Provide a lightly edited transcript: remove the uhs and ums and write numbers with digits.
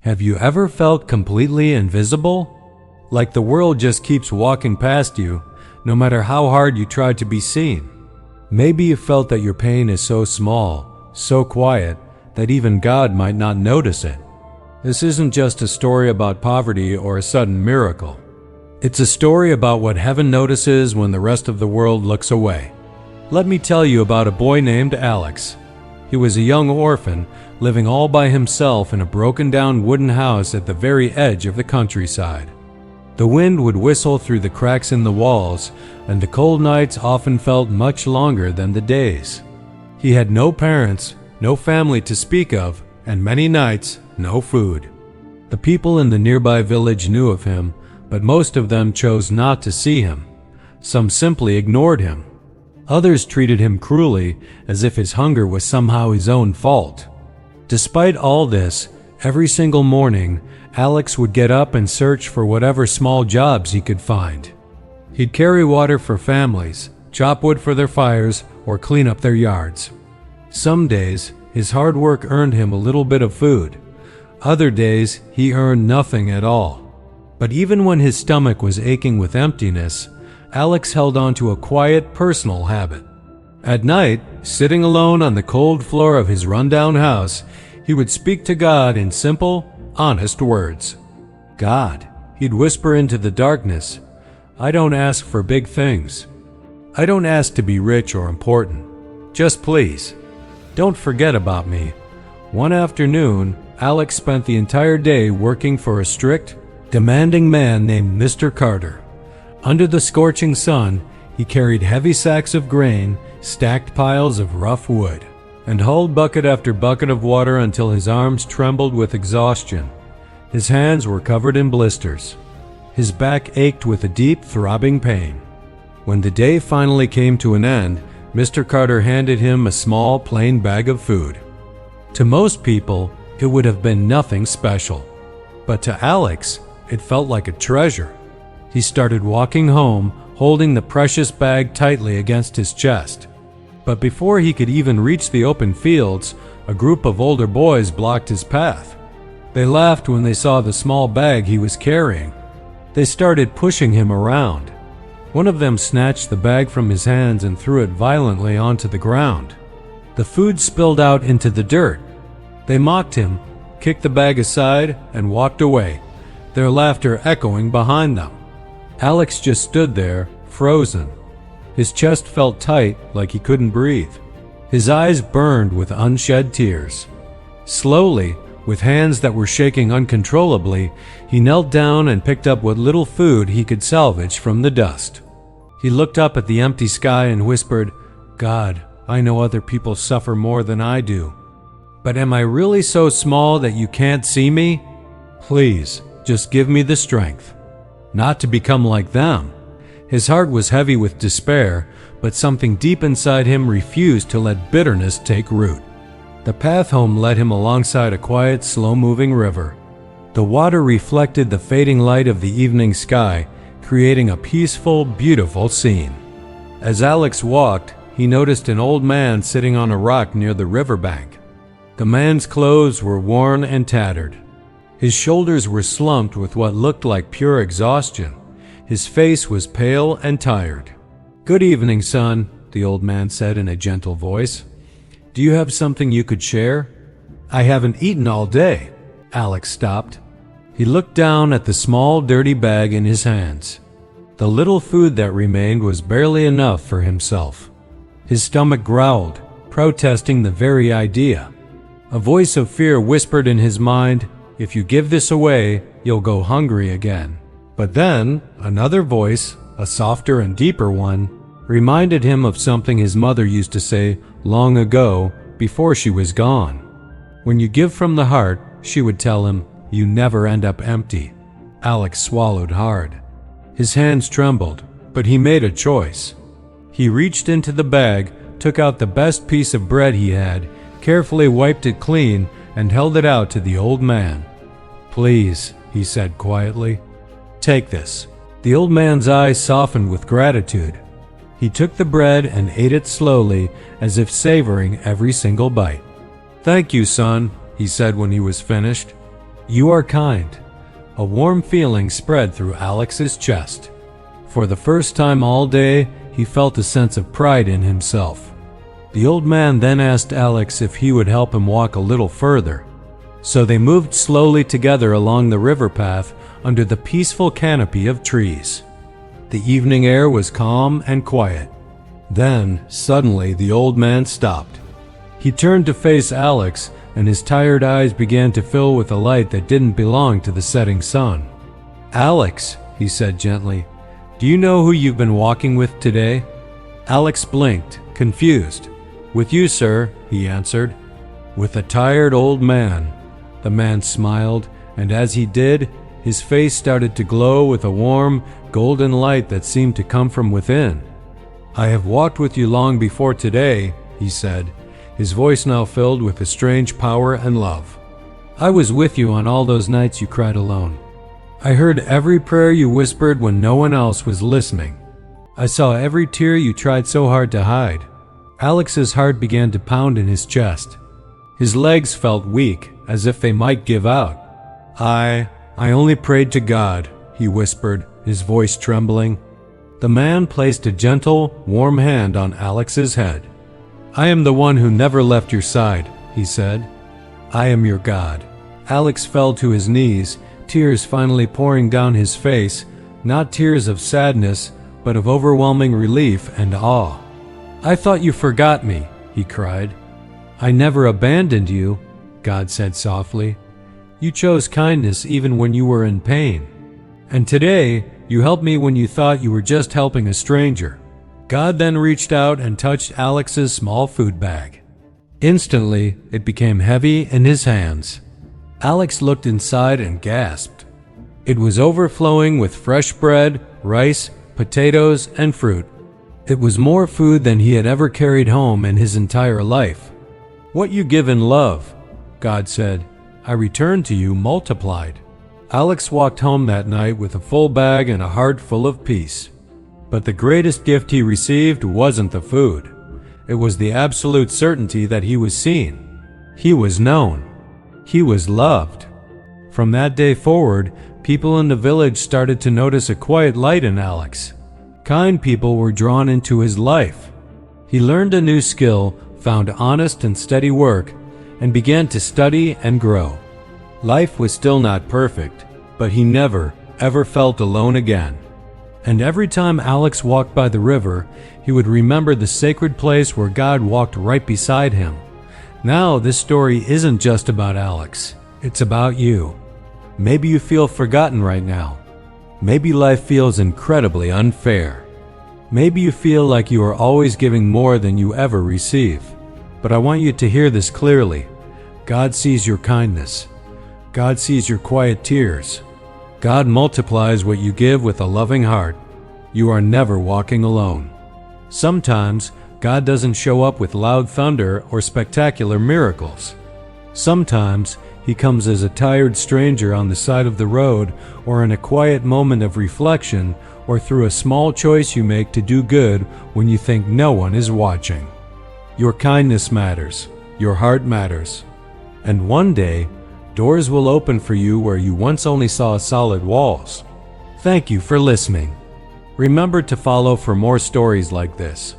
Have you ever felt completely invisible? Like the world just keeps walking past you, no matter how hard you try to be seen. Maybe you felt that your pain is so small, so quiet, that even God might not notice it. This isn't just a story about poverty or a sudden miracle. It's a story about what heaven notices when the rest of the world looks away. Let me tell you about a boy named Alex. He was a young orphan, living all by himself in a broken-down wooden house at the very edge of the countryside. The wind would whistle through the cracks in the walls, and the cold nights often felt much longer than the days. He had no parents, no family to speak of, and many nights, no food. The people in the nearby village knew of him, but most of them chose not to see him. Some simply ignored him. Others treated him cruelly, as if his hunger was somehow his own fault. Despite all this, every single morning, Alex would get up and search for whatever small jobs he could find. He'd carry water for families, chop wood for their fires, or clean up their yards. Some days, his hard work earned him a little bit of food. Other days, he earned nothing at all. But even when his stomach was aching with emptiness, Alex held on to a quiet, personal habit. At night, sitting alone on the cold floor of his rundown house, he would speak to God in simple, honest words. God, he'd whisper into the darkness, I don't ask for big things. I don't ask to be rich or important. Just please, don't forget about me. One afternoon, Alex spent the entire day working for a strict, demanding man named Mr. Carter. Under the scorching sun, he carried heavy sacks of grain, stacked piles of rough wood, and hauled bucket after bucket of water until his arms trembled with exhaustion. His hands were covered in blisters. His back ached with a deep, throbbing pain. When the day finally came to an end, Mr. Carter handed him a small, plain bag of food. To most people, it would have been nothing special. But to Alex, it felt like a treasure. He started walking home, holding the precious bag tightly against his chest. But before he could even reach the open fields, a group of older boys blocked his path. They laughed when they saw the small bag he was carrying. They started pushing him around. One of them snatched the bag from his hands and threw it violently onto the ground. The food spilled out into the dirt. They mocked him, kicked the bag aside, and walked away, their laughter echoing behind them. Alex just stood there, frozen. His chest felt tight, like he couldn't breathe. His eyes burned with unshed tears. Slowly, with hands that were shaking uncontrollably, he knelt down and picked up what little food he could salvage from the dust. He looked up at the empty sky and whispered, God, I know other people suffer more than I do. But am I really so small that you can't see me? Please, just give me the strength. Not to become like them. His heart was heavy with despair, but something deep inside him refused to let bitterness take root. The path home led him alongside a quiet, slow-moving river. The water reflected the fading light of the evening sky, creating a peaceful, beautiful scene. As Alex walked, he noticed an old man sitting on a rock near the riverbank. The man's clothes were worn and tattered. His shoulders were slumped with what looked like pure exhaustion. His face was pale and tired. Good evening, son, the old man said in a gentle voice. Do you have something you could share? I haven't eaten all day. Alex stopped. He looked down at the small, dirty bag in his hands. The little food that remained was barely enough for himself. His stomach growled, protesting the very idea. A voice of fear whispered in his mind, if you give this away, you'll go hungry again. But then, another voice, a softer and deeper one, reminded him of something his mother used to say long ago before she was gone. When you give from the heart, she would tell him, you never end up empty. Alex swallowed hard. His hands trembled, but he made a choice. He reached into the bag, took out the best piece of bread he had, carefully wiped it clean, and held it out to the old man. Please, he said quietly, take this. The old man's eyes softened with gratitude. He took the bread and ate it slowly, as if savoring every single bite. Thank you, son, he said when he was finished. You are kind." A warm feeling spread through Alex's chest. For the first time all day, he felt a sense of pride in himself. The old man then asked Alex if he would help him walk a little further. So they moved slowly together along the river path under the peaceful canopy of trees. The evening air was calm and quiet. Then, suddenly, the old man stopped. He turned to face Alex, and his tired eyes began to fill with a light that didn't belong to the setting sun. "Alex," he said gently, "do you know who you've been walking with today?" Alex blinked, confused. "With you, sir," he answered. "With a tired old man." The man smiled, and as he did, his face started to glow with a warm, golden light that seemed to come from within. "I have walked with you long before today," he said, his voice now filled with a strange power and love. "I was with you on all those nights you cried alone. I heard every prayer you whispered when no one else was listening. I saw every tear you tried so hard to hide." Alex's heart began to pound in his chest. His legs felt weak, as if they might give out. I only prayed to God," he whispered, his voice trembling. The man placed a gentle, warm hand on Alex's head. "I am the one who never left your side," he said. "I am your God." Alex fell to his knees, tears finally pouring down his face, not tears of sadness, but of overwhelming relief and awe. "I thought you forgot me," he cried. "I never abandoned you," God said softly. "You chose kindness even when you were in pain. And today, you helped me when you thought you were just helping a stranger." God then reached out and touched Alex's small food bag. Instantly, it became heavy in his hands. Alex looked inside and gasped. It was overflowing with fresh bread, rice, potatoes, and fruit. It was more food than he had ever carried home in his entire life. "What you give in love," God said, "I return to you multiplied." Alex walked home that night with a full bag and a heart full of peace. But the greatest gift he received wasn't the food. It was the absolute certainty that he was seen. He was known. He was loved. From that day forward, people in the village started to notice a quiet light in Alex. Kind people were drawn into his life. He learned a new skill, found honest and steady work, and began to study and grow. Life was still not perfect, but he never, ever felt alone again. And every time Alex walked by the river, he would remember the sacred place where God walked right beside him. Now, this story isn't just about Alex. It's about you. Maybe you feel forgotten right now. Maybe life feels incredibly unfair. Maybe you feel like you are always giving more than you ever receive. But I want you to hear this clearly. God sees your kindness. God sees your quiet tears. God multiplies what you give with a loving heart. You are never walking alone. Sometimes, God doesn't show up with loud thunder or spectacular miracles. Sometimes, He comes as a tired stranger on the side of the road, or in a quiet moment of reflection, or through a small choice you make to do good when you think no one is watching. Your kindness matters. Your heart matters. And one day, doors will open for you where you once only saw solid walls. Thank you for listening. Remember to follow for more stories like this.